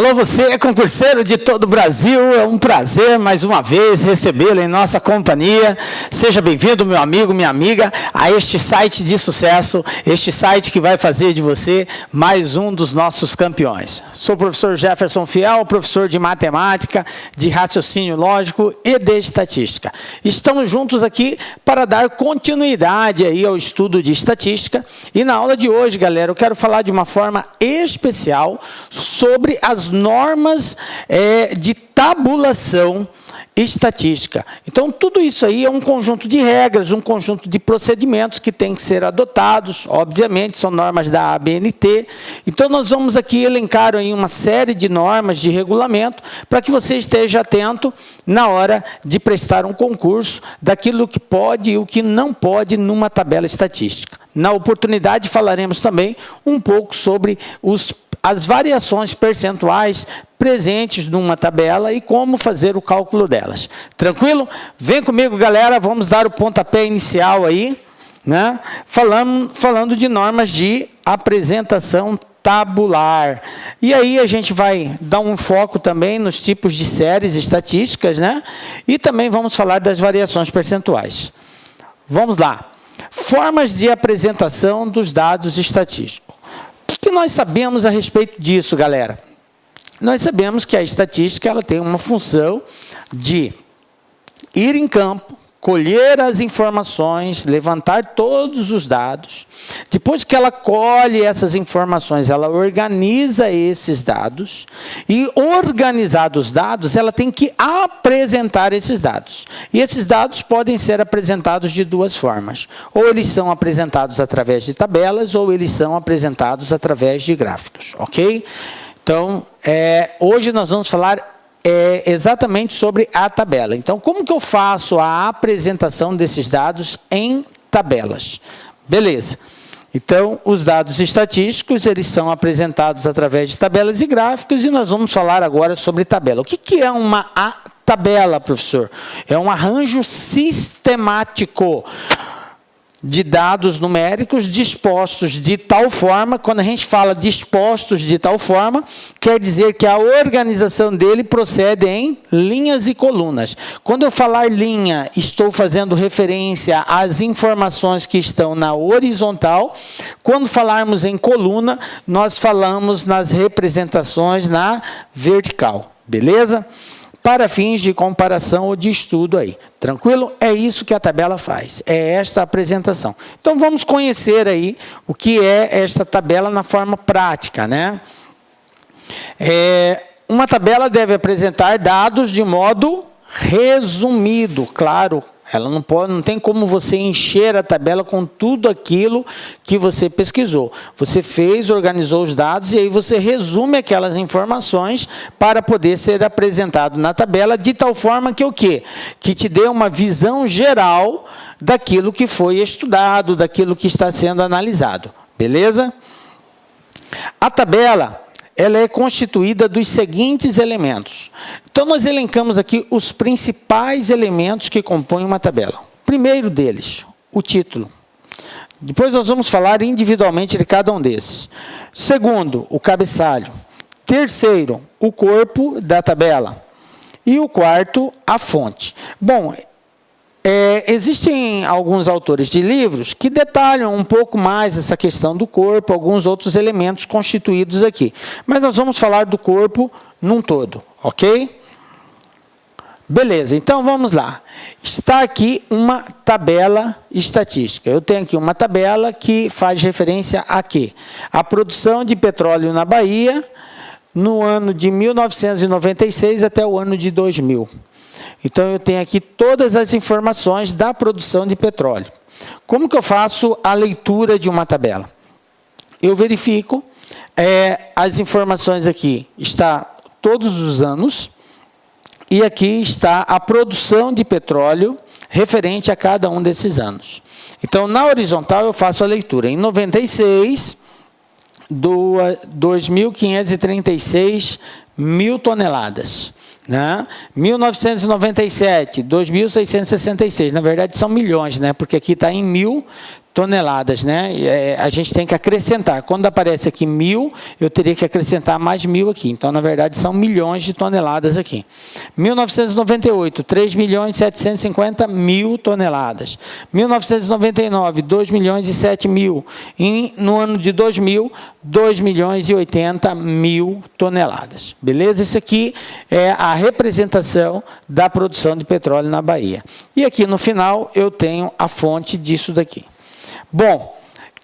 Alô, você, concurseiro de todo o Brasil, é um prazer mais uma vez recebê-lo em nossa companhia. Seja bem-vindo, meu amigo, minha amiga, a este site de sucesso, este site que vai fazer de você mais um dos nossos campeões. Sou o professor Jefferson Fiel, professor de matemática, de raciocínio lógico e de estatística. Estamos juntos aqui para dar continuidade aí ao estudo de estatística. E na aula de hoje, galera, eu quero falar de uma forma especial sobre as normas de tabulação estatística. Então, tudo isso aí é um conjunto de regras, um conjunto de procedimentos que tem que ser adotados, obviamente, são normas da ABNT. Então, nós vamos aqui elencar aí uma série de normas de regulamento para que você esteja atento na hora de prestar um concurso daquilo que pode e o que não pode numa tabela estatística. Na oportunidade, falaremos também um pouco sobre as variações percentuais presentes numa tabela e como fazer o cálculo delas. Tranquilo? Vem comigo, galera, vamos dar o pontapé inicial aí, né? Falando de normas de apresentação tabular. E aí a gente vai dar um foco também nos tipos de séries estatísticas, né? E também vamos falar das variações percentuais. Vamos lá. Formas de apresentação dos dados estatísticos. O que nós sabemos a respeito disso, galera? Nós sabemos que a estatística ela tem uma função de ir em campo, colher as informações, levantar todos os dados. Depois que ela colhe essas informações, ela organiza esses dados. E, organizados os dados, ela tem que apresentar esses dados. E esses dados podem ser apresentados de duas formas. Ou eles são apresentados através de tabelas, ou eles são apresentados através de gráficos. Ok? Então, hoje nós vamos falar exatamente sobre a tabela. Então, como que eu faço a apresentação desses dados em tabelas? Beleza. Então, os dados estatísticos, eles são apresentados através de tabelas e gráficos, e nós vamos falar agora sobre tabela. O que é uma tabela, professor? É um arranjo sistemático de dados numéricos dispostos de tal forma. Quando a gente fala dispostos de tal forma, quer dizer que a organização dele procede em linhas e colunas. Quando eu falar linha, estou fazendo referência às informações que estão na horizontal. Quando falarmos em coluna, nós falamos nas representações na vertical. Beleza? Para fins de comparação ou de estudo aí. Tranquilo? É isso que a tabela faz. É esta apresentação. Então, vamos conhecer aí o que é esta tabela na forma prática, né? Uma tabela deve apresentar dados de modo resumido, claro. Ela não tem como você encher a tabela com tudo aquilo que você pesquisou. Você fez, organizou os dados e aí você resume aquelas informações para poder ser apresentado na tabela de tal forma que o quê? Que te dê uma visão geral daquilo que foi estudado, daquilo que está sendo analisado. Beleza? A tabela, ela é constituída dos seguintes elementos. Então, nós elencamos aqui os principais elementos que compõem uma tabela. Primeiro deles, o título. Depois nós vamos falar individualmente de cada um desses. Segundo, o cabeçalho. Terceiro, o corpo da tabela. E o quarto, a fonte. Bom, existem alguns autores de livros que detalham um pouco mais essa questão do corpo, alguns outros elementos constituídos aqui. Mas nós vamos falar do corpo num todo, ok? Beleza, então vamos lá. Está aqui uma tabela estatística. Eu tenho aqui uma tabela que faz referência a quê? A produção de petróleo na Bahia no ano de 1996 até o ano de 2000. Então, eu tenho aqui todas as informações da produção de petróleo. Como que eu faço a leitura de uma tabela? Eu verifico as informações aqui. Está todos os anos e aqui está a produção de petróleo referente a cada um desses anos. Então, na horizontal, eu faço a leitura. Em 96, 2.536 mil toneladas. Né? 1997, 2.666, na verdade são milhões, né? Porque aqui está em mil toneladas, né? A gente tem que acrescentar. Quando aparece aqui 1.000, eu teria que acrescentar mais 1.000 aqui. Então, na verdade, são milhões de toneladas aqui. 1998, 3.750.000 toneladas. 1999, 2.007.000. E no ano de 2000, 2.080.000 toneladas. Beleza? Isso aqui é a representação da produção de petróleo na Bahia. E aqui no final eu tenho a fonte disso daqui. Bom,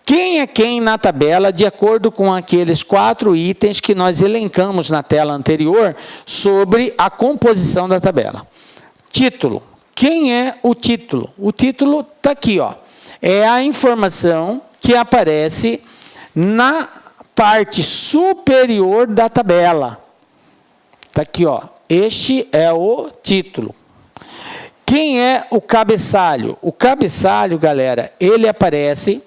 quem é quem na tabela, de acordo com aqueles 4 itens que nós elencamos na tela anterior sobre a composição da tabela. Título. Quem é o título? O título está aqui, ó. É a informação que aparece na parte superior da tabela. Está aqui, ó. Este é o título. Quem é o cabeçalho? O cabeçalho, galera, ele aparece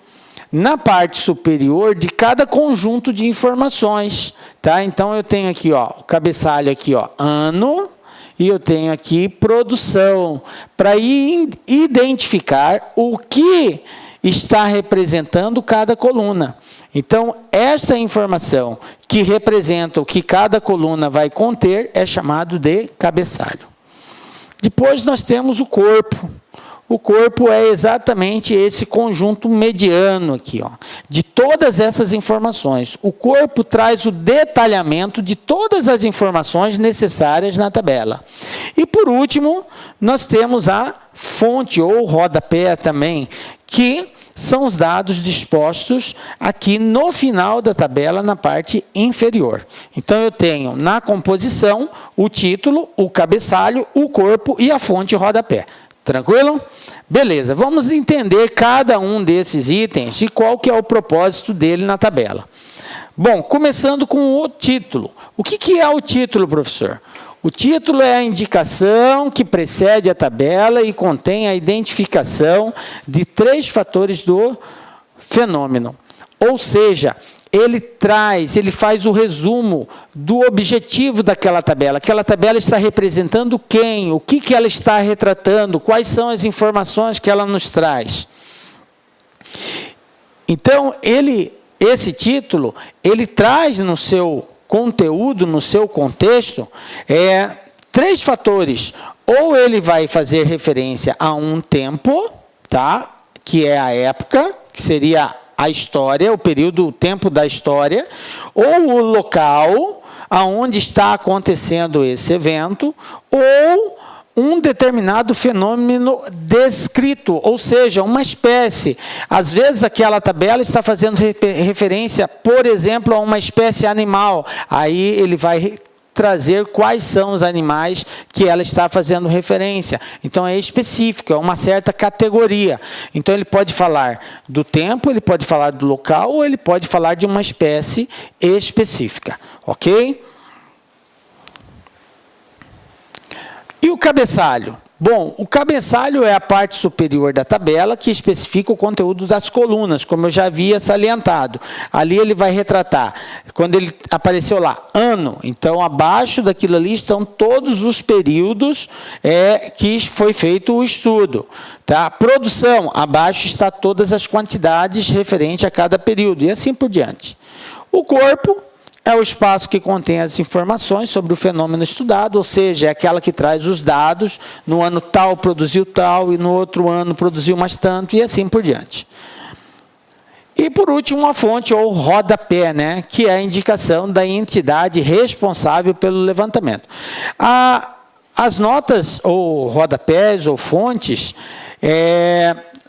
na parte superior de cada conjunto de informações, tá? Então, eu tenho aqui, ó, o cabeçalho aqui, ó, ano, e eu tenho aqui produção, para identificar o que está representando cada coluna. Então, esta informação que representa o que cada coluna vai conter é chamado de cabeçalho. Depois nós temos o corpo. O corpo é exatamente esse conjunto mediano aqui, ó, de todas essas informações. O corpo traz o detalhamento de todas as informações necessárias na tabela. E por último, nós temos a fonte ou rodapé também, que são os dados dispostos aqui no final da tabela, na parte inferior. Então, eu tenho na composição o título, o cabeçalho, o corpo e a fonte rodapé. Tranquilo? Beleza, vamos entender cada um desses itens e qual que é o propósito dele na tabela. Bom, começando com o título. O que é o título, professor? O título é a indicação que precede a tabela e contém a identificação de 3 fatores do fenômeno. Ou seja, ele faz o resumo do objetivo daquela tabela. Aquela tabela está representando quem, o que ela está retratando, quais são as informações que ela nos traz. Então, esse título, ele traz no seu conteúdo, no seu contexto, 3 fatores. Ou ele vai fazer referência a um tempo, tá? Que é a época, que seria a história, o período, o tempo da história, ou o local aonde está acontecendo esse evento, ou um determinado fenômeno descrito, ou seja, uma espécie. Às vezes, aquela tabela está fazendo referência, por exemplo, a uma espécie animal. Aí, ele vai trazer quais são os animais que ela está fazendo referência. Então, é específico, é uma certa categoria. Então, ele pode falar do tempo, ele pode falar do local, ou ele pode falar de uma espécie específica. Ok? E o cabeçalho? Bom, o cabeçalho é a parte superior da tabela que especifica o conteúdo das colunas, como eu já havia salientado. Ali ele vai retratar, quando ele apareceu lá, ano, então abaixo daquilo ali estão todos os períodos que foi feito o estudo. Tá? Produção, abaixo está todas as quantidades referentes a cada período, e assim por diante. O corpo é o espaço que contém as informações sobre o fenômeno estudado, ou seja, é aquela que traz os dados, no ano tal produziu tal, e no outro ano produziu mais tanto, e assim por diante. E, por último, a fonte ou rodapé, né, que é a indicação da entidade responsável pelo levantamento. As notas, ou rodapés, ou fontes,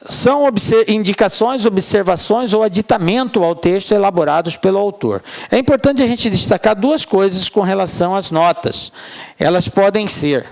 são indicações, observações ou aditamento ao texto elaborados pelo autor. É importante a gente destacar 2 coisas com relação às notas. Elas podem ser,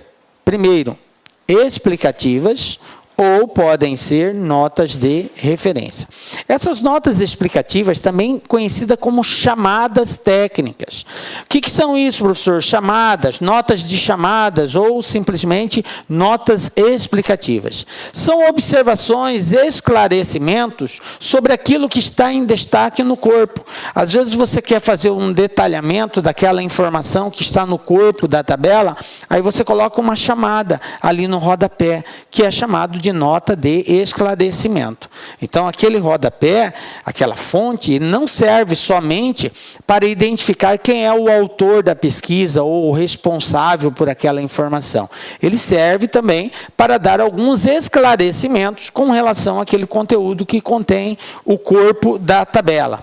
primeiro, explicativas ou podem ser notas de referência. Essas notas explicativas, também conhecidas como chamadas técnicas. O que são isso, professor? Chamadas, notas de chamadas ou simplesmente notas explicativas. São observações, esclarecimentos sobre aquilo que está em destaque no corpo. Às vezes você quer fazer um detalhamento daquela informação que está no corpo da tabela, aí você coloca uma chamada ali no rodapé, que é chamado de nota de esclarecimento. Então, aquele rodapé, aquela fonte, não serve somente para identificar quem é o autor da pesquisa ou o responsável por aquela informação. Ele serve também para dar alguns esclarecimentos com relação àquele conteúdo que contém o corpo da tabela.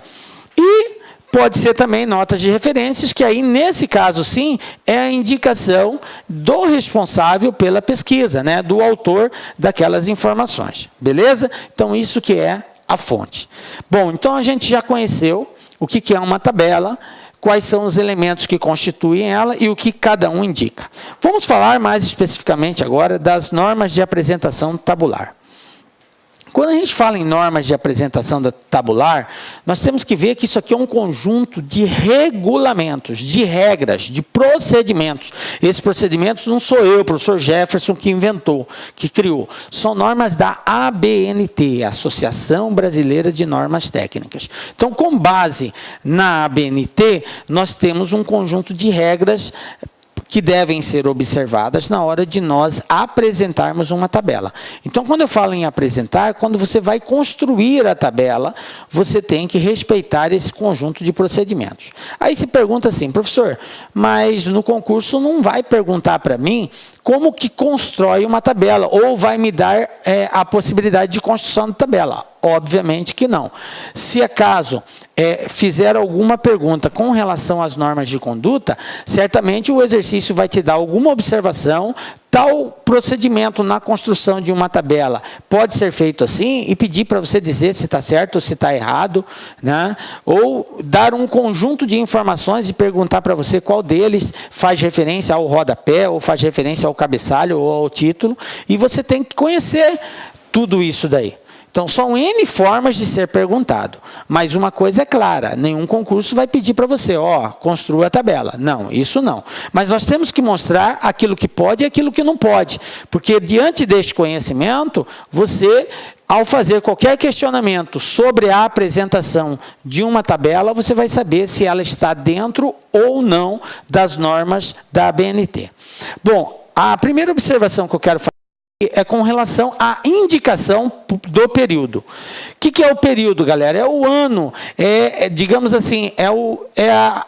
E pode ser também notas de referências, que aí, nesse caso, sim, é a indicação do responsável pela pesquisa, né, do autor daquelas informações. Beleza? Então, isso que é a fonte. Bom, então a gente já conheceu o que é uma tabela, quais são os elementos que constituem ela e o que cada um indica. Vamos falar mais especificamente agora das normas de apresentação tabular. Quando a gente fala em normas de apresentação tabular, nós temos que ver que isso aqui é um conjunto de regulamentos, de regras, de procedimentos. Esses procedimentos não sou eu, o professor Jefferson, que inventou, que criou. São normas da ABNT, Associação Brasileira de Normas Técnicas. Então, com base na ABNT, nós temos um conjunto de regras que devem ser observadas na hora de nós apresentarmos uma tabela. Então, quando eu falo em apresentar, quando você vai construir a tabela, você tem que respeitar esse conjunto de procedimentos. Aí se pergunta assim, professor, mas no concurso não vai perguntar para mim como que constrói uma tabela, ou vai me dar a possibilidade de construção de tabela. Obviamente que não. Se acaso fizer alguma pergunta com relação às normas de conduta, certamente o exercício vai te dar alguma observação, tal procedimento na construção de uma tabela pode ser feito assim, e pedir para você dizer se está certo ou se está errado, né? Ou dar um conjunto de informações e perguntar para você qual deles faz referência ao rodapé, ou faz referência ao cabeçalho ou ao título, e você tem que conhecer tudo isso daí. Então, são N formas de ser perguntado. Mas uma coisa é clara, nenhum concurso vai pedir para você, construa a tabela. Não, isso não. Mas nós temos que mostrar aquilo que pode e aquilo que não pode. Porque, diante deste conhecimento, você, ao fazer qualquer questionamento sobre a apresentação de uma tabela, você vai saber se ela está dentro ou não das normas da ABNT. Bom, a primeira observação que eu quero fazer é com relação à indicação do período. O que é o período, galera? É o ano, digamos assim,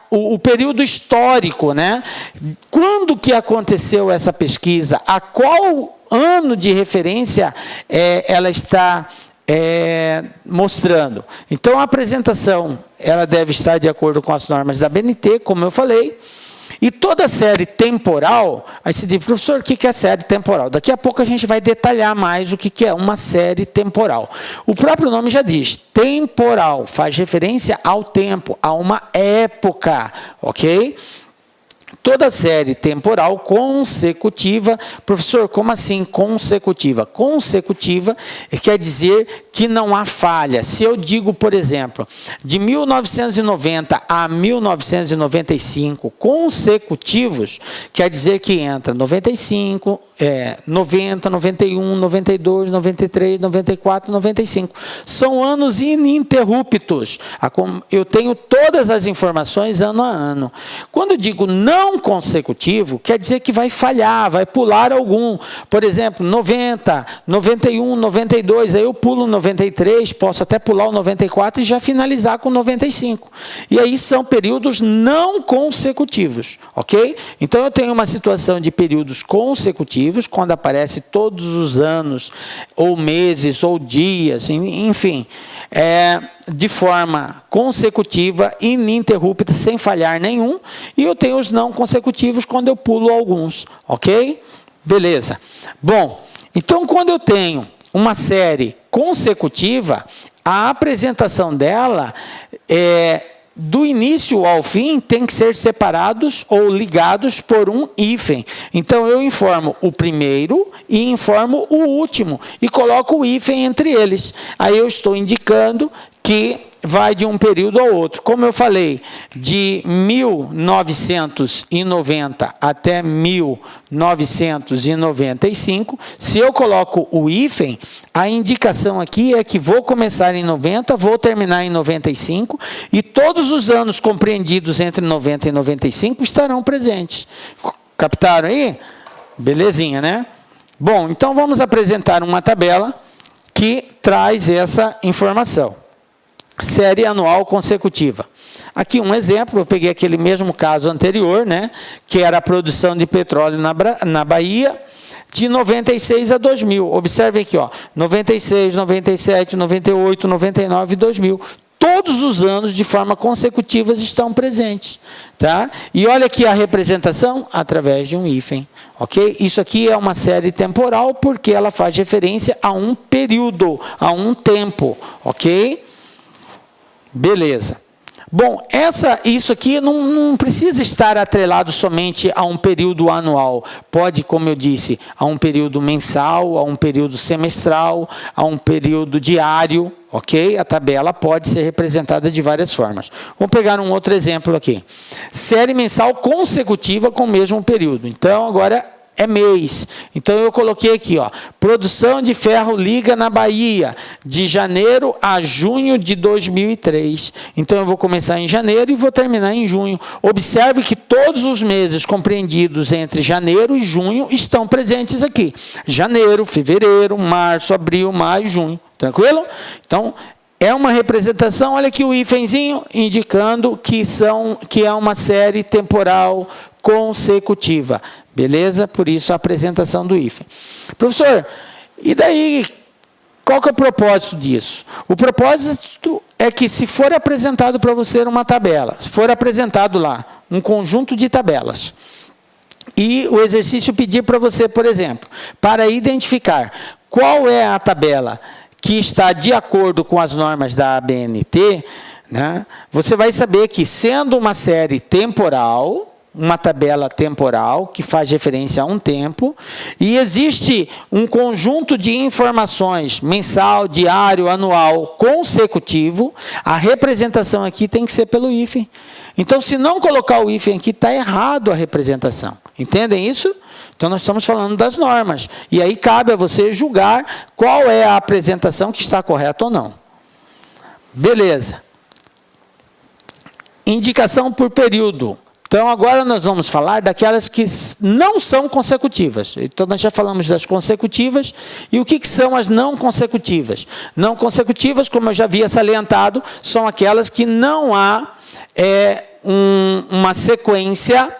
o período histórico, né? Quando que aconteceu essa pesquisa? A qual ano de referência ela está mostrando? Então, a apresentação ela deve estar de acordo com as normas da ABNT, como eu falei. E toda série temporal, aí se diz, professor, o que é série temporal? Daqui a pouco a gente vai detalhar mais o que é uma série temporal. O próprio nome já diz, temporal, faz referência ao tempo, a uma época, ok? Toda série temporal consecutiva, professor, como assim consecutiva? Consecutiva quer dizer que não há falha. Se eu digo, por exemplo, de 1990 a 1995 consecutivos, quer dizer que entra 95, 90, 91, 92, 93, 94, 95. São anos ininterruptos. Eu tenho todas as informações ano a ano. Quando eu digo não consecutivo, quer dizer que vai falhar, vai pular algum. Por exemplo, 90, 91, 92, aí eu pulo 93, posso até pular o 94 e já finalizar com 95. E aí são períodos não consecutivos, ok? Então eu tenho uma situação de períodos consecutivos, quando aparece todos os anos, ou meses, ou dias, enfim, de forma consecutiva, ininterrupta, sem falhar nenhum, e eu tenho os não consecutivos quando eu pulo alguns, ok? Beleza. Bom, então quando eu tenho uma série consecutiva, a apresentação dela do início ao fim tem que ser separados ou ligados por um hífen. Então eu informo o primeiro e informo o último e coloco o hífen entre eles. Aí eu estou indicando que vai de um período ao outro. Como eu falei, de 1990 até 1995, se eu coloco o hífen, a indicação aqui é que vou começar em 90, vou terminar em 95, e todos os anos compreendidos entre 90 e 95 estarão presentes. Captaram aí? Belezinha, né? Bom, então vamos apresentar uma tabela que traz essa informação. Série anual consecutiva. Aqui um exemplo, eu peguei aquele mesmo caso anterior, né? Que era a produção de petróleo na Bahia, de 96 a 2000. Observe aqui, ó, 96, 97, 98, 99 e 2000. Todos os anos, de forma consecutiva, estão presentes. Tá? E olha aqui a representação através de um hífen. Ok? Isso aqui é uma série temporal porque ela faz referência a um período, a um tempo. Ok? Beleza. Bom, isso aqui não precisa estar atrelado somente a um período anual. Pode, como eu disse, a um período mensal, a um período semestral, a um período diário, ok? A tabela pode ser representada de várias formas. Vamos pegar um outro exemplo aqui. Série mensal consecutiva com o mesmo período. Então, agora é mês. Então, eu coloquei aqui, ó, produção de ferro liga na Bahia, de janeiro a junho de 2003. Então, eu vou começar em janeiro e vou terminar em junho. Observe que todos os meses compreendidos entre janeiro e junho estão presentes aqui. Janeiro, fevereiro, março, abril, maio, junho. Tranquilo? Então, é uma representação, olha aqui o hífenzinho, indicando que é uma série temporal consecutiva. Beleza? Por isso a apresentação do hífen. Professor, e daí, qual que é o propósito disso? O propósito é que se for apresentado para você uma tabela, se for apresentado lá um conjunto de tabelas, e o exercício pedir para você, por exemplo, para identificar qual é a tabela que está de acordo com as normas da ABNT, né, você vai saber que, sendo uma série temporal, uma tabela temporal que faz referência a um tempo, e existe um conjunto de informações mensal, diário, anual, consecutivo, a representação aqui tem que ser pelo hífen. Então, se não colocar o hífen aqui, está errado a representação. Entendem isso? Então, nós estamos falando das normas. E aí, cabe a você julgar qual é a apresentação que está correta ou não. Beleza. Indicação por período. Então, agora nós vamos falar daquelas que não são consecutivas. Então, nós já falamos das consecutivas. E o que são as não consecutivas? Não consecutivas, como eu já havia salientado, são aquelas que não há uma sequência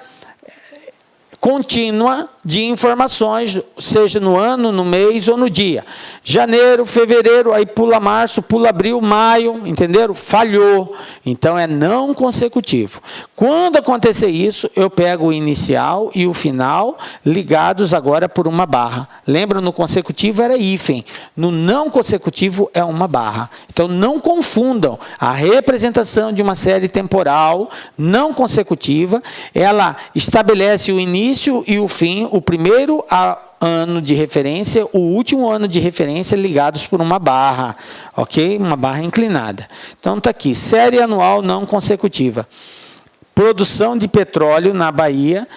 contínua de informações, seja no ano, no mês ou no dia. Janeiro, fevereiro, aí pula março, pula abril, maio, entenderam? Falhou. Então, é não consecutivo. Quando acontecer isso, eu pego o inicial e o final ligados agora por uma barra. Lembra, no consecutivo era hífen. No não consecutivo é uma barra. Então, não confundam. A representação de uma série temporal não consecutiva, ela estabelece o início e o fim, o primeiro ano de referência, o último ano de referência ligados por uma barra, ok? Uma barra inclinada. Então, está aqui, série anual não consecutiva. Produção de petróleo na Bahia,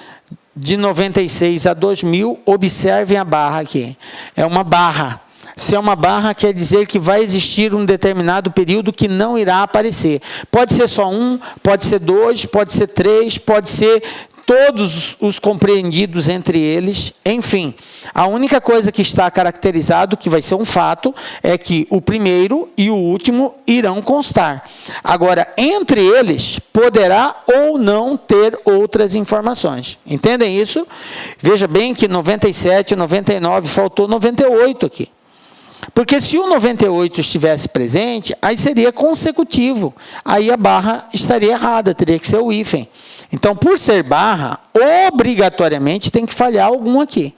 de 96 a 2000, observem a barra aqui. É uma barra. Se é uma barra, quer dizer que vai existir um determinado período que não irá aparecer. Pode ser só um, pode ser dois, pode ser três, pode ser todos os compreendidos entre eles, enfim. A única coisa que está caracterizado, que vai ser um fato, é que o primeiro e o último irão constar. Agora, entre eles, poderá ou não ter outras informações. Entendem isso? Veja bem que 97, 99, faltou 98 aqui. Porque se o 98 estivesse presente, aí seria consecutivo. Aí a barra estaria errada, teria que ser o hífen. Então, por ser barra, obrigatoriamente tem que falhar algum aqui.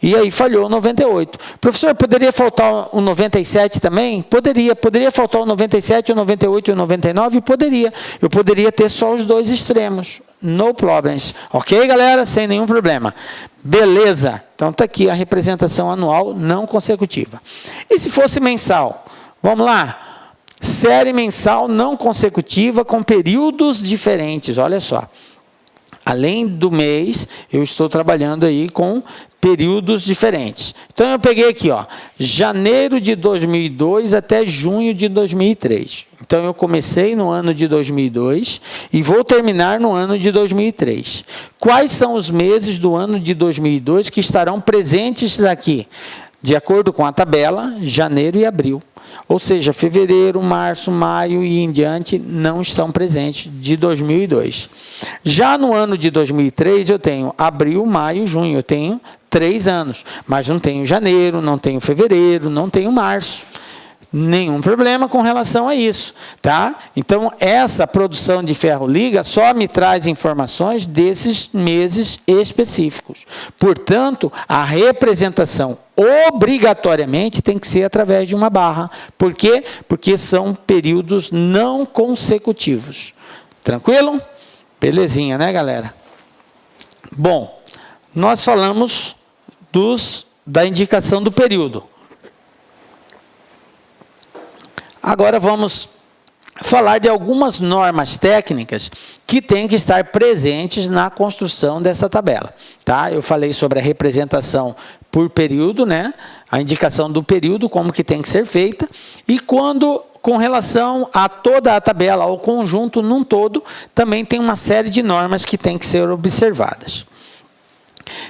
E aí falhou o 98. Professor, poderia faltar o 97 também? Poderia. Poderia faltar o 97, o 98 e o 99? Poderia. Eu poderia ter só os dois extremos. No problems. Ok, galera? Sem nenhum problema. Beleza. Então, está aqui a representação anual não consecutiva. E se fosse mensal? Vamos lá. Série mensal não consecutiva com períodos diferentes. Olha só. Além do mês, eu estou trabalhando aí com períodos diferentes. Então, eu peguei aqui, ó, janeiro de 2002 até junho de 2003. Então, eu comecei no ano de 2002 e vou terminar no ano de 2003. Quais são os meses do ano de 2002 que estarão presentes aqui? De acordo com a tabela, janeiro e abril. Ou seja, fevereiro, março, maio e em diante não estão presentes de 2002. Já no ano de 2003, eu tenho abril, maio, junho. Eu tenho 3 anos, mas não tenho janeiro, não tenho fevereiro, não tenho março. Nenhum problema com relação a isso, tá? Então, essa produção de ferro-liga só me traz informações desses meses específicos. Portanto, a representação obrigatoriamente tem que ser através de uma barra. Por quê? Porque são períodos não consecutivos. Tranquilo? Belezinha, né, galera? Bom, nós falamos da indicação do período. Agora vamos falar de algumas normas técnicas que têm que estar presentes na construção dessa tabela. Tá? Eu falei sobre a representação por período, né? A indicação do período, como que tem que ser feita, e com relação a toda a tabela, ao conjunto num todo, também tem uma série de normas que têm que ser observadas.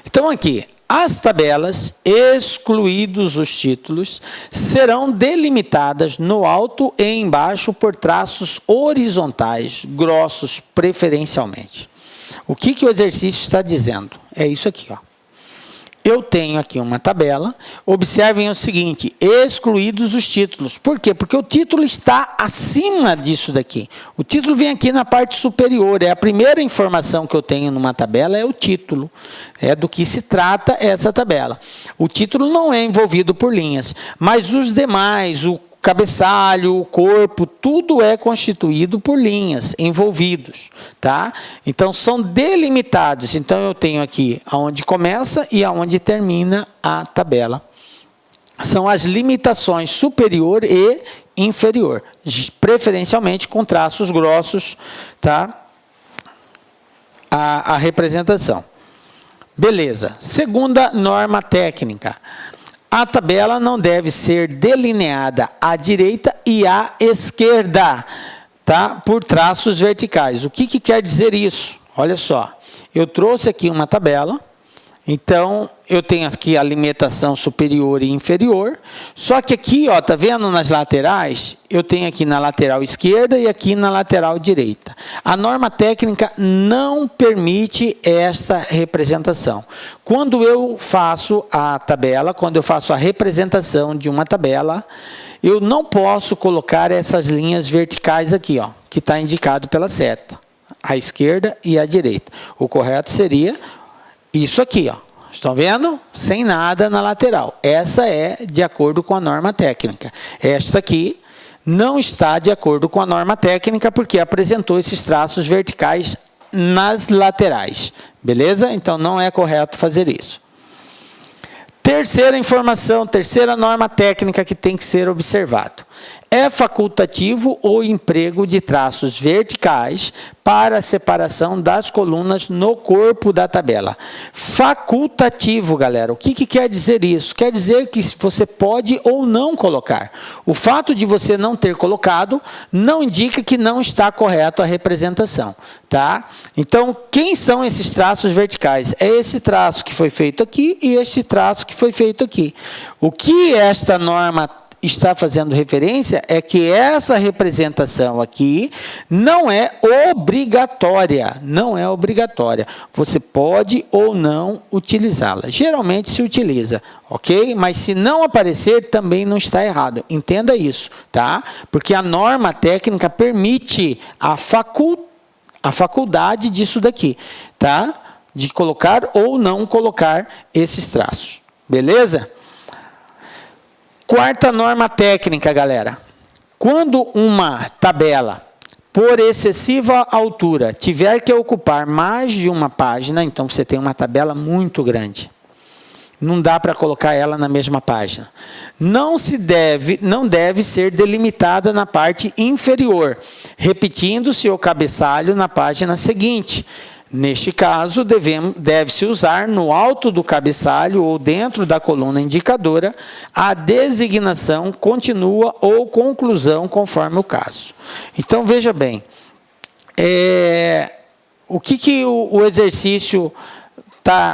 Então aqui, as tabelas, excluídos os títulos, serão delimitadas no alto e embaixo por traços horizontais, grossos preferencialmente. O que o exercício está dizendo? É isso aqui, ó. Eu tenho aqui uma tabela, observem o seguinte, excluídos os títulos. Por quê? Porque o título está acima disso daqui. O título vem aqui na parte superior, é a primeira informação que eu tenho numa tabela, é o título. É do que se trata essa tabela. O título não é envolvido por linhas, mas os demais, o cabeçalho, o corpo, tudo é constituído por linhas, envolvidos, tá? Então, são delimitados. Então, eu tenho aqui aonde começa e aonde termina a tabela. São as limitações superior e inferior, preferencialmente com traços grossos, tá? A representação. Beleza. Segunda norma técnica. A tabela não deve ser delineada à direita e à esquerda, tá? Por traços verticais. O que quer dizer isso? Olha só, eu trouxe aqui uma tabela, então eu tenho aqui a limitação superior e inferior, só que aqui, ó, tá vendo nas laterais? Eu tenho aqui na lateral esquerda e aqui na lateral direita. A norma técnica não permite esta representação. Quando eu faço a tabela, quando eu faço a representação de uma tabela, eu não posso colocar essas linhas verticais aqui, ó, que está indicado pela seta, a esquerda e a direita. O correto seria isso aqui, ó. Estão vendo? Sem nada na lateral. Essa é de acordo com a norma técnica. Esta aqui não está de acordo com a norma técnica porque apresentou esses traços verticais nas laterais. Beleza? Então, não é correto fazer isso. Terceira informação, terceira norma técnica que tem que ser observado. É facultativo o emprego de traços verticais para a separação das colunas no corpo da tabela. Facultativo, galera. O que quer dizer isso? Quer dizer que você pode ou não colocar. O fato de você não ter colocado não indica que não está correto a representação, tá? Então, quem são esses traços verticais? É esse traço que foi feito aqui e este traço que foi feito aqui. O que esta norma está fazendo referência é que essa representação aqui não é obrigatória, não é obrigatória. Você pode ou não utilizá-la. Geralmente se utiliza, ok? Mas se não aparecer, também não está errado. Entenda isso, tá? Porque a norma técnica permite a faculdade disso daqui, tá? De colocar ou não colocar esses traços. Beleza? Quarta norma técnica, galera. Quando uma tabela, por excessiva altura, tiver que ocupar mais de uma página, então você tem uma tabela muito grande. Não dá para colocar ela na mesma página. Não deve ser delimitada na parte inferior, repetindo-se o cabeçalho na página seguinte. Neste caso, deve-se usar no alto do cabeçalho ou dentro da coluna indicadora a designação continua ou conclusão, conforme o caso. Então, veja bem, o que o exercício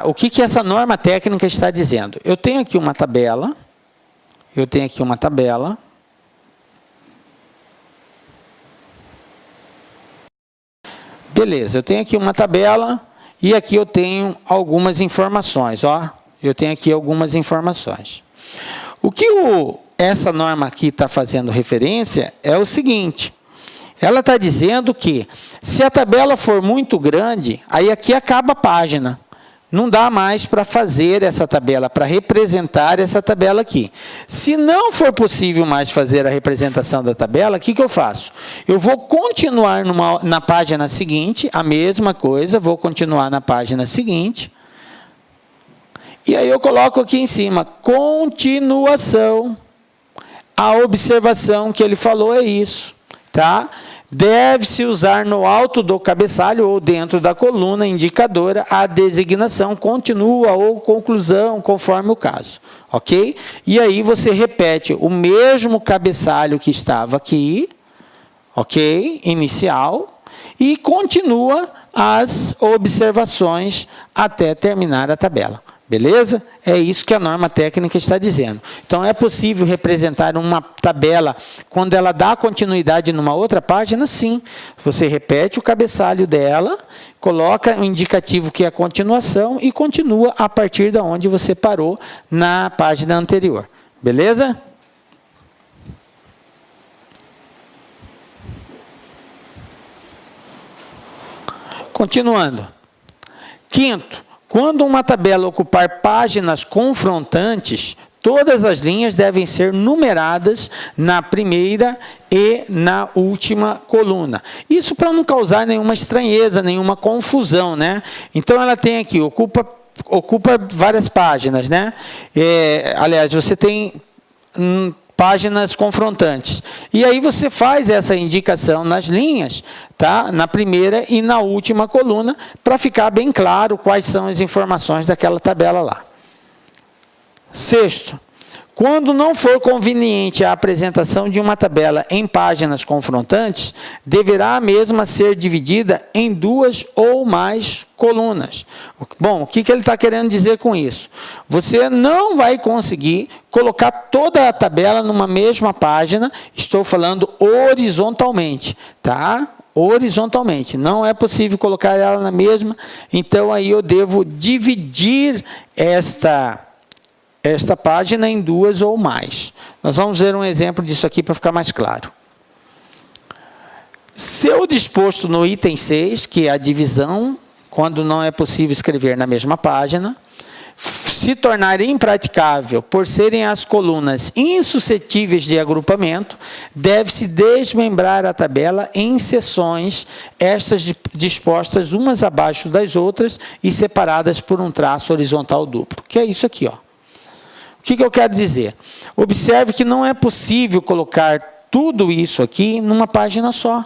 o que essa norma técnica está dizendo? Eu tenho aqui uma tabela, beleza, eu tenho aqui uma tabela e aqui eu tenho algumas informações, ó. Eu tenho aqui algumas informações. O que essa norma aqui está fazendo referência é o seguinte, ela está dizendo que se a tabela for muito grande, aí aqui acaba a página. Não dá mais para fazer essa tabela, para representar essa tabela aqui. Se não for possível mais fazer a representação da tabela, o que eu faço? Eu vou continuar na página seguinte, a mesma coisa, vou continuar na página seguinte. E aí eu coloco aqui em cima, continuação. A observação que ele falou é isso, tá? Deve-se usar no alto do cabeçalho ou dentro da coluna indicadora a designação continua ou conclusão, conforme o caso. Ok? E aí você repete o mesmo cabeçalho que estava aqui, ok? Inicial, e continua as observações até terminar a tabela. Beleza? É isso que a norma técnica está dizendo. Então, é possível representar uma tabela quando ela dá continuidade numa outra página? Sim. Você repete o cabeçalho dela, coloca o indicativo que é a continuação e continua a partir de onde você parou na página anterior. Beleza? Continuando. Quinto. Quando uma tabela ocupar páginas confrontantes, todas as linhas devem ser numeradas na primeira e na última coluna. Isso para não causar nenhuma estranheza, nenhuma confusão, né? Então, ela tem aqui, ocupa várias páginas, né? Aliás, você tem páginas confrontantes. E aí você faz essa indicação nas linhas, tá? Na primeira e na última coluna, para ficar bem claro quais são as informações daquela tabela lá. Sexto, quando não for conveniente a apresentação de uma tabela em páginas confrontantes, deverá a mesma ser dividida em duas ou mais colunas. Bom, o que ele está querendo dizer com isso? Você não vai conseguir colocar toda a tabela numa mesma página, estou falando horizontalmente, tá? Horizontalmente, não é possível colocar ela na mesma, então aí eu devo dividir esta página em duas ou mais. Nós vamos ver um exemplo disso aqui para ficar mais claro. Se o disposto no item 6, que é a divisão, quando não é possível escrever na mesma página, se tornar impraticável por serem as colunas insuscetíveis de agrupamento, deve-se desmembrar a tabela em seções, estas dispostas umas abaixo das outras e separadas por um traço horizontal duplo, que é isso aqui, ó. O que eu quero dizer? Observe que não é possível colocar tudo isso aqui numa página só.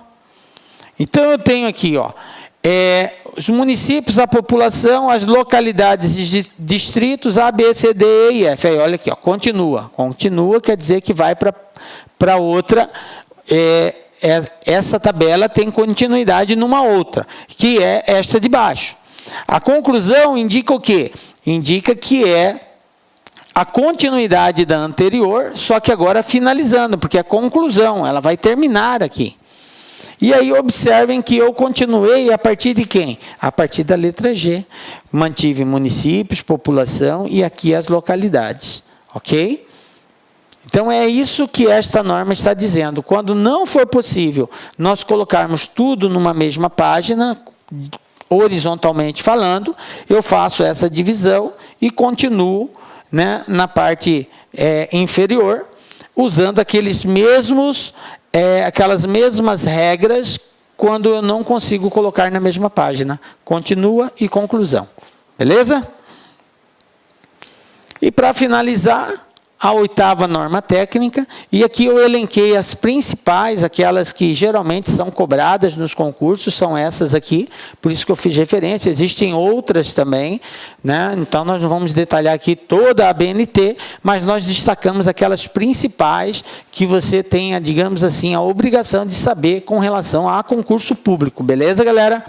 Então, eu tenho aqui, ó, os municípios, a população, as localidades e distritos A, B, C, D, E e F. Aí, olha aqui, ó, continua. Continua quer dizer que vai para outra. Essa tabela tem continuidade numa outra, que é esta de baixo. A conclusão indica o quê? Indica que é a continuidade da anterior, só que agora finalizando, porque é a conclusão, ela vai terminar aqui. E aí observem que eu continuei a partir de quem? A partir da letra G. Mantive municípios, população e aqui as localidades. Ok? Então é isso que esta norma está dizendo. Quando não for possível nós colocarmos tudo numa mesma página, horizontalmente falando, eu faço essa divisão e continuo, né, na parte inferior, usando aquelas mesmas regras quando eu não consigo colocar na mesma página. Continua e conclusão. Beleza? E para finalizar, a 8ª norma técnica, e aqui eu elenquei as principais, aquelas que geralmente são cobradas nos concursos, são essas aqui, por isso que eu fiz referência, existem outras também, né? Então nós não vamos detalhar aqui toda a BNT, mas nós destacamos aquelas principais que você tenha, digamos assim, a obrigação de saber com relação a concurso público, beleza, galera?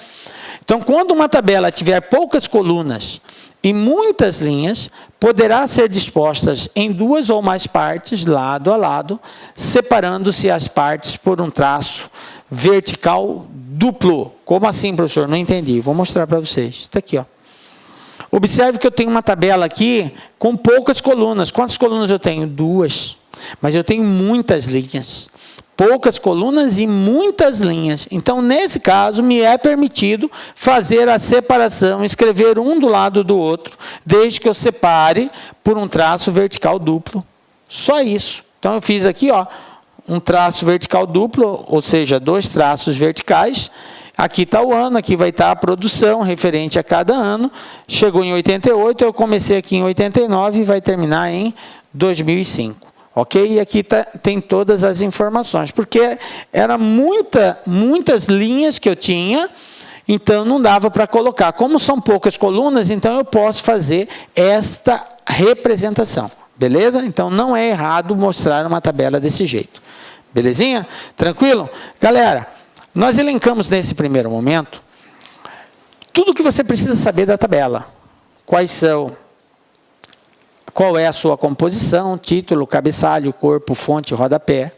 Então, quando uma tabela tiver poucas colunas e muitas linhas, poderá ser dispostas em 2 ou mais partes, lado a lado, separando-se as partes por um traço vertical duplo. Como assim, professor? Não entendi. Vou mostrar para vocês. Está aqui, ó. Observe que eu tenho uma tabela aqui com poucas colunas. Quantas colunas eu tenho? 2. Mas eu tenho muitas linhas. Poucas colunas e muitas linhas. Então, nesse caso, me é permitido fazer a separação, escrever um do lado do outro, desde que eu separe por um traço vertical duplo. Só isso. Então, eu fiz aqui, ó, um traço vertical duplo, ou seja, 2 traços verticais. Aqui está o ano, aqui vai estar a produção referente a cada ano. Chegou em 88, eu comecei aqui em 89 e vai terminar em 2005. Ok? E aqui tem todas as informações, porque eram muitas linhas que eu tinha, então não dava para colocar. Como são poucas colunas, então eu posso fazer esta representação. Beleza? Então não é errado mostrar uma tabela desse jeito. Belezinha? Tranquilo? Galera, nós elencamos nesse primeiro momento tudo o que você precisa saber da tabela. Qual é a sua composição, título, cabeçalho, corpo, fonte, rodapé,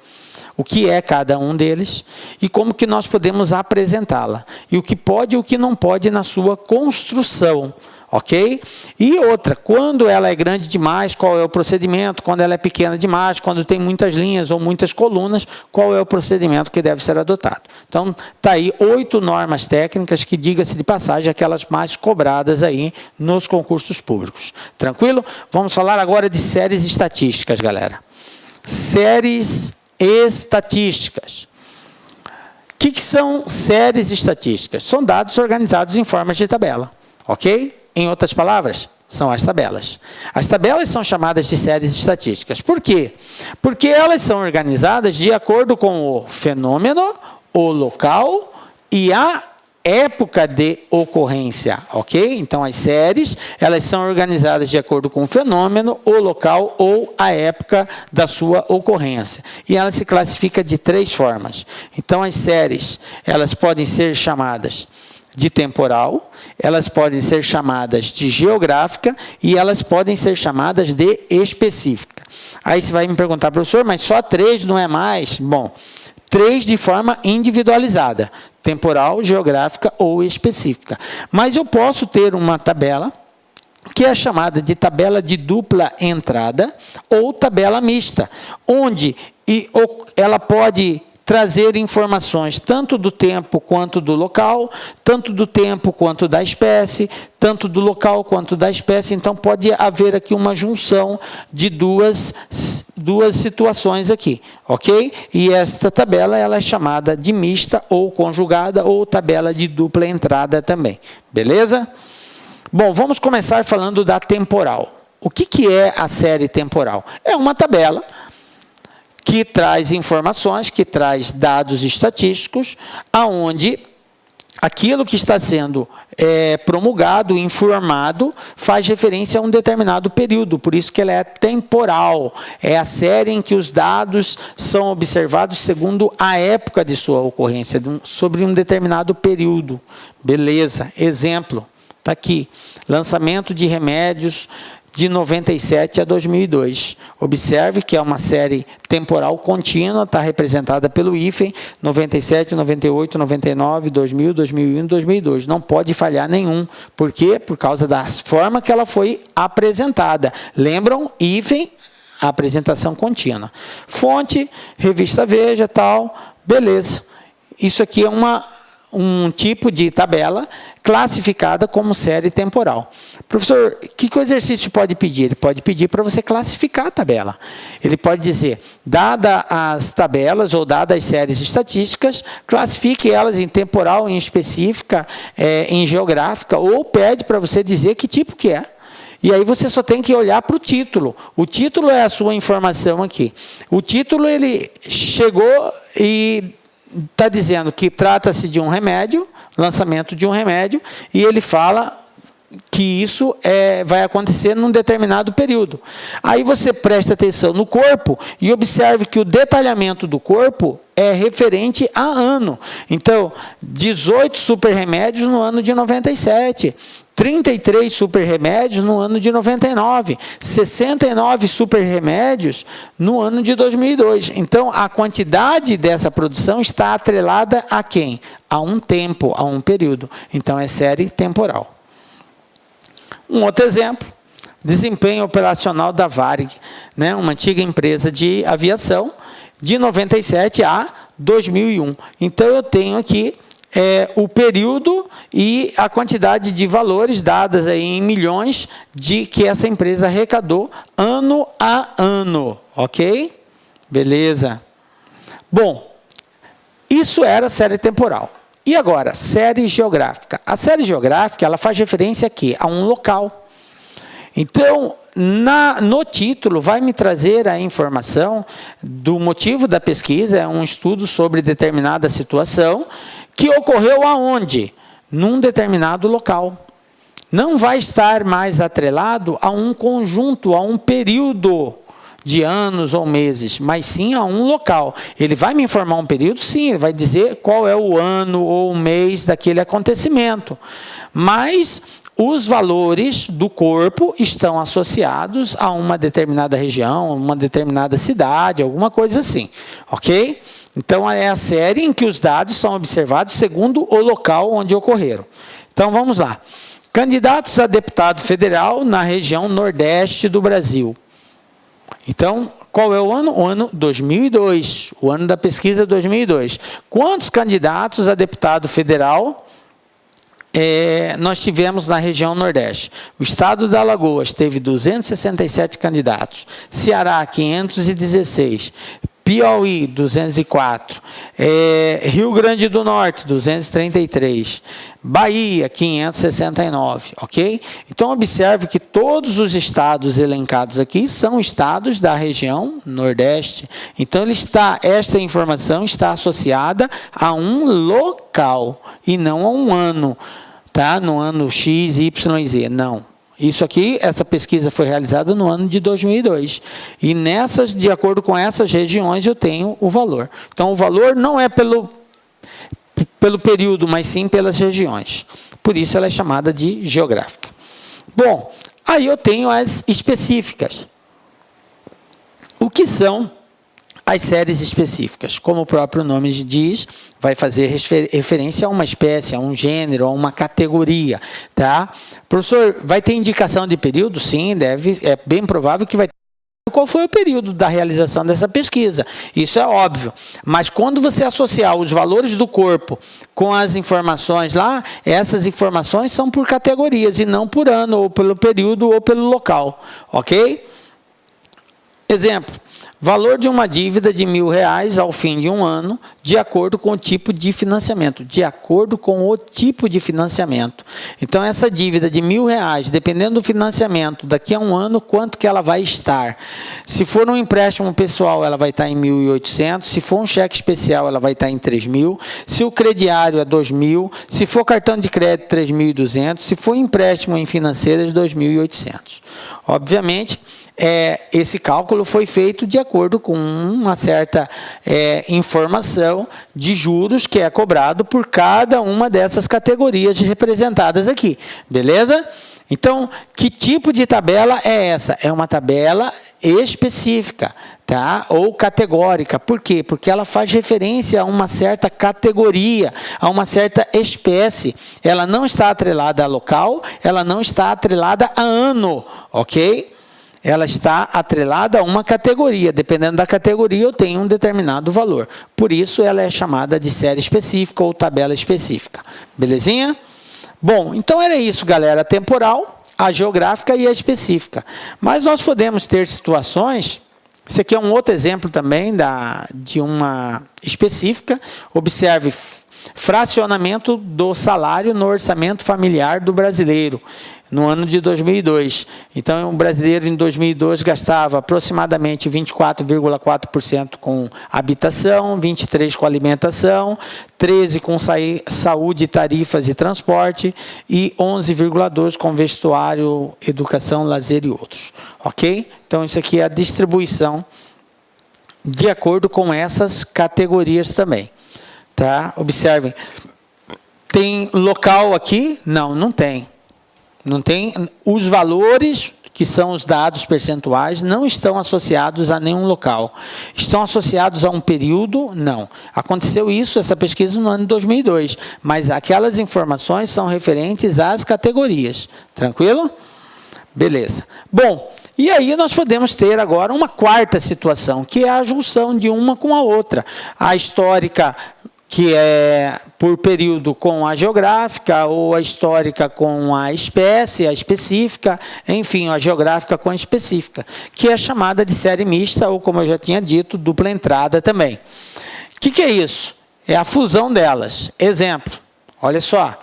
o que é cada um deles e como que nós podemos apresentá-la. E o que pode e o que não pode na sua construção, ok? E outra, quando ela é grande demais, qual é o procedimento? Quando ela é pequena demais, quando tem muitas linhas ou muitas colunas, qual é o procedimento que deve ser adotado? Então, está aí 8 normas técnicas que, diga-se de passagem, aquelas mais cobradas aí nos concursos públicos. Tranquilo? Vamos falar agora de séries estatísticas, galera. Séries estatísticas. O que são séries estatísticas? São dados organizados em formas de tabela, ok? Em outras palavras, são as tabelas. As tabelas são chamadas de séries estatísticas. Por quê? Porque elas são organizadas de acordo com o fenômeno, o local e a época de ocorrência, ok? Então, as séries, elas são organizadas de acordo com o fenômeno, o local ou a época da sua ocorrência. E ela se classifica de 3 formas. Então, as séries, elas podem ser chamadas de temporal, elas podem ser chamadas de geográfica e elas podem ser chamadas de específica. Aí você vai me perguntar, professor, mas só 3 não é mais? Bom, 3 de forma individualizada, temporal, geográfica ou específica. Mas eu posso ter uma tabela que é chamada de tabela de dupla entrada ou tabela mista, onde ela pode trazer informações tanto do tempo quanto do local, tanto do tempo quanto da espécie, tanto do local quanto da espécie. Então, pode haver aqui uma junção de duas situações aqui, ok? E esta tabela ela é chamada de mista ou conjugada ou tabela de dupla entrada também, beleza? Bom, vamos começar falando da temporal. O que é a série temporal? É uma tabela que traz informações, que traz dados estatísticos, aonde aquilo que está sendo promulgado, informado, faz referência a um determinado período, por isso que ela é temporal. É a série em que os dados são observados segundo a época de sua ocorrência, sobre um determinado período. Beleza, exemplo, está aqui, lançamento de remédios de 97 a 2002. Observe que é uma série temporal contínua, está representada pelo hífen 97, 98, 99, 2000, 2001 e 2002. Não pode falhar nenhum. Por quê? Por causa da forma que ela foi apresentada. Lembram? Hífen, apresentação contínua. Fonte, revista Veja, tal, beleza. Isso aqui é um tipo de tabela classificada como série temporal. Professor, o que o exercício pode pedir? Ele pode pedir para você classificar a tabela. Ele pode dizer, dada as tabelas ou dadas as séries estatísticas, classifique elas em temporal, em específica, em geográfica, ou pede para você dizer que tipo que é. E aí você só tem que olhar para o título. O título é a sua informação aqui. O título, ele chegou e está dizendo que trata-se de um remédio, lançamento de um remédio, e ele fala que isso vai acontecer num determinado período. Aí você presta atenção no corpo e observe que o detalhamento do corpo é referente a ano. Então, 18 super remédios no ano de 97, 33 super remédios no ano de 99, 69 super remédios no ano de 2002. Então, a quantidade dessa produção está atrelada a quem? A um tempo, a um período. Então, é série temporal. Um outro exemplo, desempenho operacional da Varig, né, uma antiga empresa de aviação, de 97 a 2001. Então, eu tenho aqui o período e a quantidade de valores dadas aí em milhões de que essa empresa arrecadou ano a ano, ok? Beleza. Bom, isso era série temporal. E agora, série geográfica. A série geográfica, ela faz referência aqui a um local. Então, no título, vai me trazer a informação do motivo da pesquisa, é um estudo sobre determinada situação, que ocorreu aonde? Num determinado local. Não vai estar mais atrelado a um conjunto, a um período de anos ou meses, mas sim a um local. Ele vai me informar um período? Sim, ele vai dizer qual é o ano ou o mês daquele acontecimento. Mas os valores do corpo estão associados a uma determinada região, uma determinada cidade, alguma coisa assim, ok? Então, é a série em que os dados são observados segundo o local onde ocorreram. Então, vamos lá. Candidatos a deputado federal na região nordeste do Brasil. Então, qual é o ano? O ano 2002, o ano da pesquisa 2002. Quantos candidatos a deputado federal nós tivemos na região Nordeste? O estado da Alagoas teve 267 candidatos, Ceará 516, Piauí 204, Rio Grande do Norte 233, Bahia 569, ok? Então observe que todos os estados elencados aqui são estados da região Nordeste. Então esta informação está associada a um local e não a um ano, tá? No ano X, Y e Z, não. Isso aqui, essa pesquisa foi realizada no ano de 2002. E de acordo com essas regiões, eu tenho o valor. Então, o valor não é pelo período, mas sim pelas regiões. Por isso, ela é chamada de geográfica. Bom, aí eu tenho as específicas. O que são as séries específicas? Como o próprio nome diz, vai fazer referência a uma espécie, a um gênero, a uma categoria, tá? Professor, vai ter indicação de período? Sim, é bem provável que vai ter. Qual foi o período da realização dessa pesquisa? Isso é óbvio. Mas quando você associar os valores do corpo com as informações lá, essas informações são por categorias e não por ano, ou pelo período, ou pelo local, ok? Exemplo. Valor de uma dívida de R$1.000 ao fim de um ano, de acordo com o tipo de financiamento. De acordo com o tipo de financiamento. Então, essa dívida de R$1.000, dependendo do financiamento, daqui a um ano, quanto que ela vai estar? Se for um empréstimo pessoal, ela vai estar em 1.800. Se for um cheque especial, ela vai estar em 3.000. Se o crediário é 2.000. Se for cartão de crédito, 3.200. Se for empréstimo em financeiras, 2.800. Obviamente, esse cálculo foi feito de acordo com uma certa informação de juros que é cobrado por cada uma dessas categorias representadas aqui, beleza? Então, que tipo de tabela é essa? É uma tabela específica, tá? Ou categórica. Por quê? Porque ela faz referência a uma certa categoria, a uma certa espécie. Ela não está atrelada a local, ela não está atrelada a ano, ok? Ela está atrelada a uma categoria. Dependendo da categoria, eu tenho um determinado valor. Por isso, ela é chamada de série específica ou tabela específica. Belezinha? Bom, então era isso, galera. A temporal, a geográfica e a específica. Mas nós podemos ter situações... Esse aqui é um outro exemplo também de uma específica. Observe, fracionamento do salário no orçamento familiar do brasileiro. no ano de 2002. Então, o brasileiro em 2002 gastava aproximadamente 24,4% com habitação, 23% com alimentação, 13% com saúde, tarifas e transporte e 11,2% com vestuário, educação, lazer e outros. Ok? Então, isso aqui é a distribuição de acordo com essas categorias também. Tá? Observem. Tem local aqui? Não, não tem. Não tem. Os valores, que são os dados percentuais, não estão associados a nenhum local. Estão associados a um período? Não. Aconteceu isso, essa pesquisa, no ano de 2002. Mas aquelas informações são referentes às categorias. Tranquilo? Beleza. Bom, e aí nós podemos ter agora uma quarta situação, que é a junção de uma com a outra. A histórica, que é por período com a geográfica, ou a histórica com a espécie, a específica, enfim, a geográfica com a específica, que é chamada de série mista, ou como eu já tinha dito, dupla entrada também. O que é isso? É a fusão delas. Exemplo, olha só,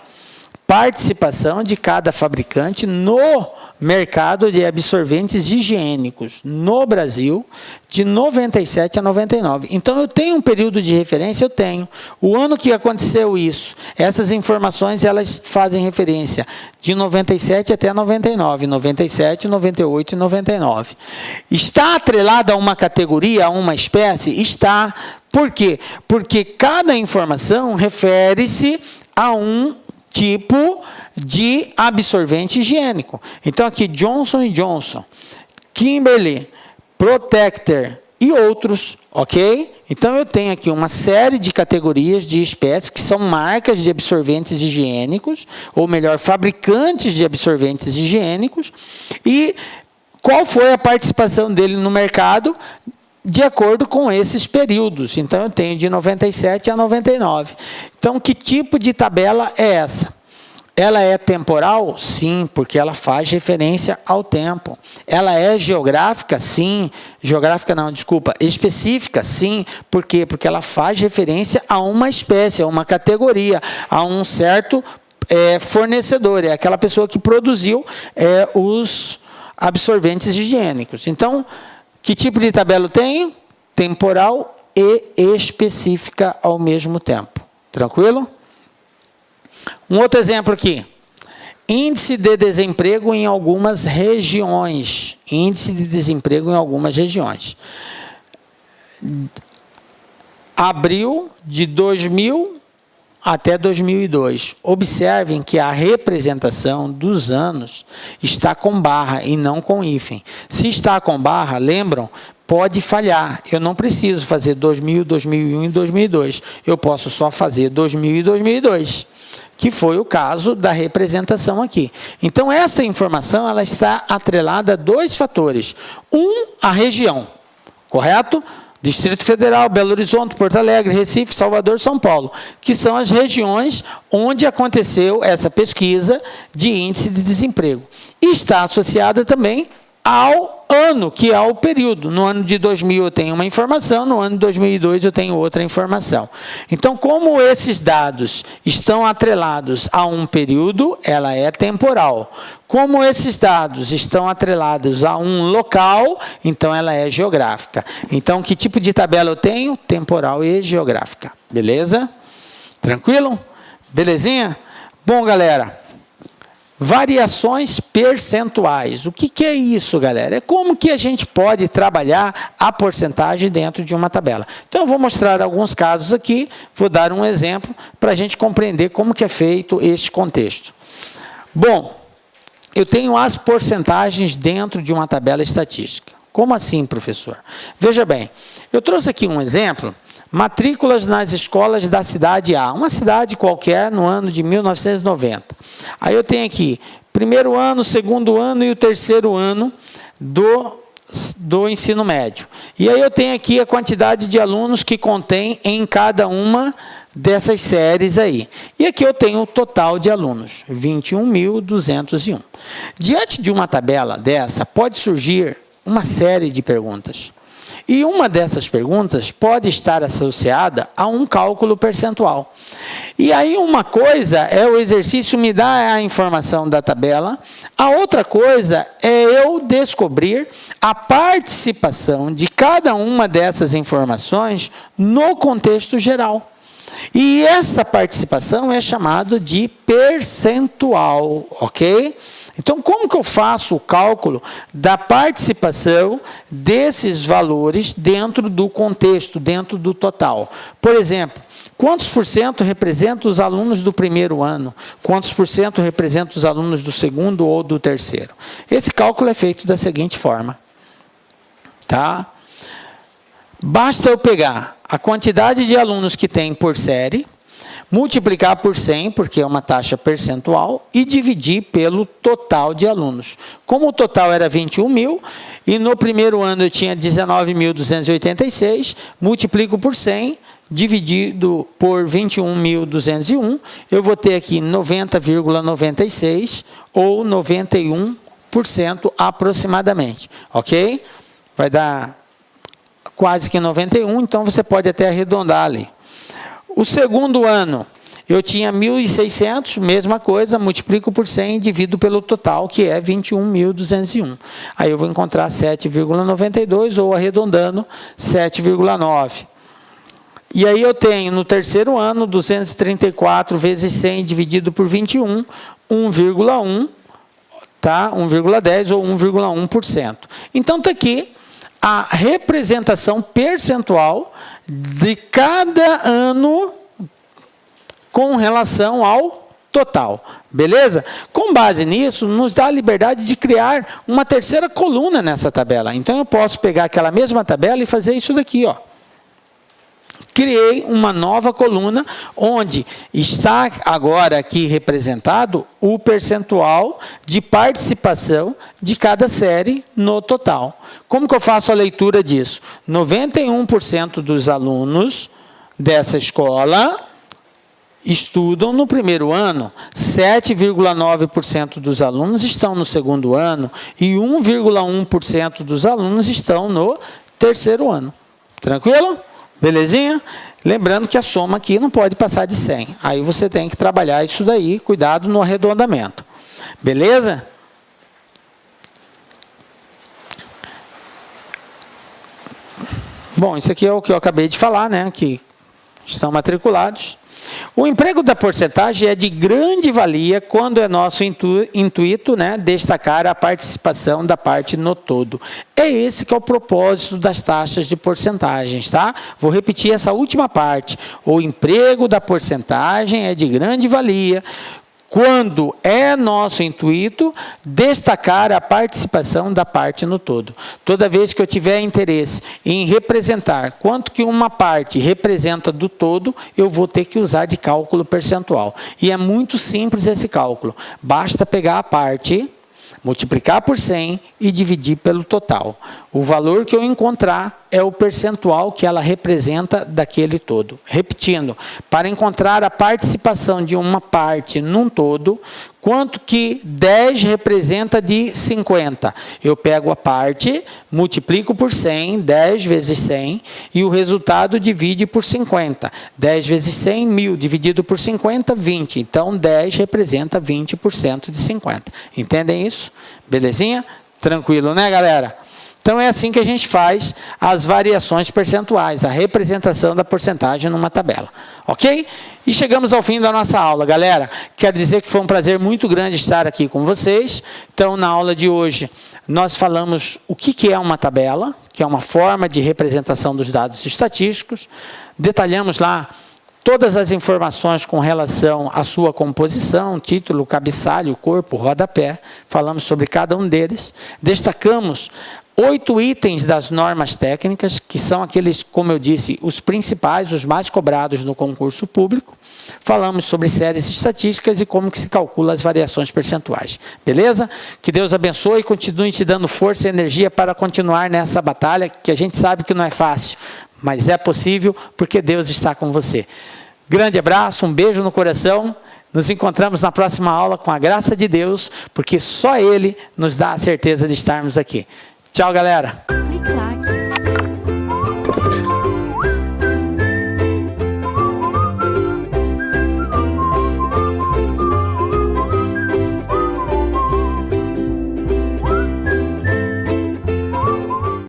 participação de cada fabricante no mercado de absorventes higiênicos no Brasil, de 97 a 99. Então, eu tenho um período de referência, eu tenho. O ano que aconteceu isso, essas informações, elas fazem referência de 97 até 99, 97, 98 e 99. Está atrelada a uma categoria, a uma espécie? Está. Por quê? Porque cada informação refere-se a um tipo de absorvente higiênico. Então, aqui, Johnson & Johnson, Kimberly, Protector e outros, ok? Então, eu tenho aqui uma série de categorias de espécies que são marcas de absorventes higiênicos, ou melhor, fabricantes de absorventes higiênicos, e qual foi a participação dele no mercado de acordo com esses períodos. Então, eu tenho de 97 a 99. Então, que tipo de tabela é essa? Ela é temporal? Sim, porque ela faz referência ao tempo. Ela é geográfica? Sim. Geográfica não, desculpa. Específica? Sim. Por quê? Porque ela faz referência a uma espécie, a uma categoria, a um certo fornecedor. É aquela pessoa que produziu os absorventes higiênicos. Então, que tipo de tabela eu tenho? Temporal e específica ao mesmo tempo. Tranquilo? Um outro exemplo aqui. Índice de desemprego em algumas regiões. Índice de desemprego em algumas regiões. Abril de 2000 até 2002. Observem que a representação dos anos está com barra e não com hífen. Se está com barra, lembram? Pode falhar. Eu não preciso fazer 2000, 2001 e 2002. Eu posso só fazer 2000 e 2002. Que foi o caso da representação aqui. Então, essa informação ela está atrelada a dois fatores. Um, a região, correto? Distrito Federal, Belo Horizonte, Porto Alegre, Recife, Salvador, São Paulo, que são as regiões onde aconteceu essa pesquisa de índice de desemprego. E está associada também ao ano, que é o período. No ano de 2000 eu tenho uma informação, no ano de 2002 eu tenho outra informação. Então, como esses dados estão atrelados a um período, ela é temporal. Como esses dados estão atrelados a um local, então ela é geográfica. Então, que tipo de tabela eu tenho? Temporal e geográfica. Beleza? Tranquilo? Belezinha? Bom, galera, variações percentuais. O que é isso, galera? É como que a gente pode trabalhar a porcentagem dentro de uma tabela. Então, eu vou mostrar alguns casos aqui, vou dar um exemplo para a gente compreender como que é feito este contexto. Bom, eu tenho as porcentagens dentro de uma tabela estatística. Como assim, professor? Veja bem, eu trouxe aqui um exemplo, matrículas nas escolas da cidade A, uma cidade qualquer no ano de 1990. Aí eu tenho aqui primeiro ano, segundo ano e o terceiro ano do ensino médio. E aí eu tenho aqui a quantidade de alunos que contém em cada uma dessas séries aí. E aqui eu tenho o total de alunos, 21.201. Diante de uma tabela dessa, pode surgir uma série de perguntas. E uma dessas perguntas pode estar associada a um cálculo percentual. E aí uma coisa é o exercício me dá a informação da tabela, A outra coisa é eu descobrir a participação de cada uma dessas informações no contexto geral. E essa participação é chamada de percentual, ok? Então, como que eu faço o cálculo da participação desses valores dentro do contexto, dentro do total? Por exemplo, quantos por cento representam os alunos do primeiro ano? Quantos por cento representam os alunos do segundo ou do terceiro? Esse cálculo é feito da seguinte forma. Tá? Basta eu pegar a quantidade de alunos que tem por série, multiplicar por 100, porque é uma taxa percentual, e dividir pelo total de alunos. Como o total era 21 mil, e no primeiro ano eu tinha 19.286, multiplico por 100, dividido por 21.201, eu vou ter aqui 90,96 ou 91% aproximadamente, ok? Vai dar quase que 91, então você pode até arredondar ali. O segundo ano, eu tinha 1.600, mesma coisa, multiplico por 100 e divido pelo total, que é 21.201. Aí eu vou encontrar 7,92 ou arredondando 7,9. E aí eu tenho no terceiro ano 234 vezes 100 dividido por 21, 1,1, tá? 1,10 ou 1,1%. Então está aqui a representação percentual de cada ano com relação ao total, beleza? Com base nisso, nos dá a liberdade de criar uma terceira coluna nessa tabela. Então eu posso pegar aquela mesma tabela e fazer isso daqui, ó. Criei uma nova coluna, onde está agora aqui representado o percentual de participação de cada série no total. Como que eu faço a leitura disso? 91% dos alunos dessa escola estudam no primeiro ano, 7,9% dos alunos estão no segundo ano e 1,1% dos alunos estão no terceiro ano. Tranquilo? Belezinha? Lembrando que a soma aqui não pode passar de 100. Aí você tem que trabalhar isso daí, cuidado no arredondamento. Beleza? Bom, isso aqui é o que eu acabei de falar, né? Que estão matriculados. O emprego da porcentagem é de grande valia quando é nosso intuito, né, destacar a participação da parte no todo. É esse que é o propósito das taxas de porcentagens, tá? Vou repetir essa última parte. O emprego da porcentagem é de grande valia quando é nosso intuito destacar a participação da parte no todo. Toda vez que eu tiver interesse em representar quanto que uma parte representa do todo, eu vou ter que usar de cálculo percentual. E é muito simples esse cálculo. Basta pegar a parte, multiplicar por 100 e dividir pelo total. O valor que eu encontrar é o percentual que ela representa daquele todo. Repetindo, para encontrar a participação de uma parte num todo, quanto que 10 representa de 50? Eu pego a parte, multiplico por 100, 10 vezes 100, e o resultado divide por 50. 10 vezes 100, 1.000, dividido por 50, 20. Então, 10 representa 20% de 50. Entendem isso? Belezinha? Tranquilo, né, galera? Então, é assim que a gente faz as variações percentuais, a representação da porcentagem numa tabela. Ok? E chegamos ao fim da nossa aula, galera. Quero dizer que foi um prazer muito grande estar aqui com vocês. Então, na aula de hoje, nós falamos o que é uma tabela, que é uma forma de representação dos dados estatísticos. Detalhamos lá todas as informações com relação à sua composição, título, cabeçalho, corpo, rodapé. Falamos sobre cada um deles. Destacamos 8 itens das normas técnicas, que são aqueles, como eu disse, os principais, os mais cobrados no concurso público. Falamos sobre séries estatísticas e como que se calcula as variações percentuais. Beleza? Que Deus abençoe e continue te dando força e energia para continuar nessa batalha, que a gente sabe que não é fácil, mas é possível porque Deus está com você. Grande abraço, um beijo no coração. Nos encontramos na próxima aula com a graça de Deus, porque só Ele nos dá a certeza de estarmos aqui. Tchau, galera.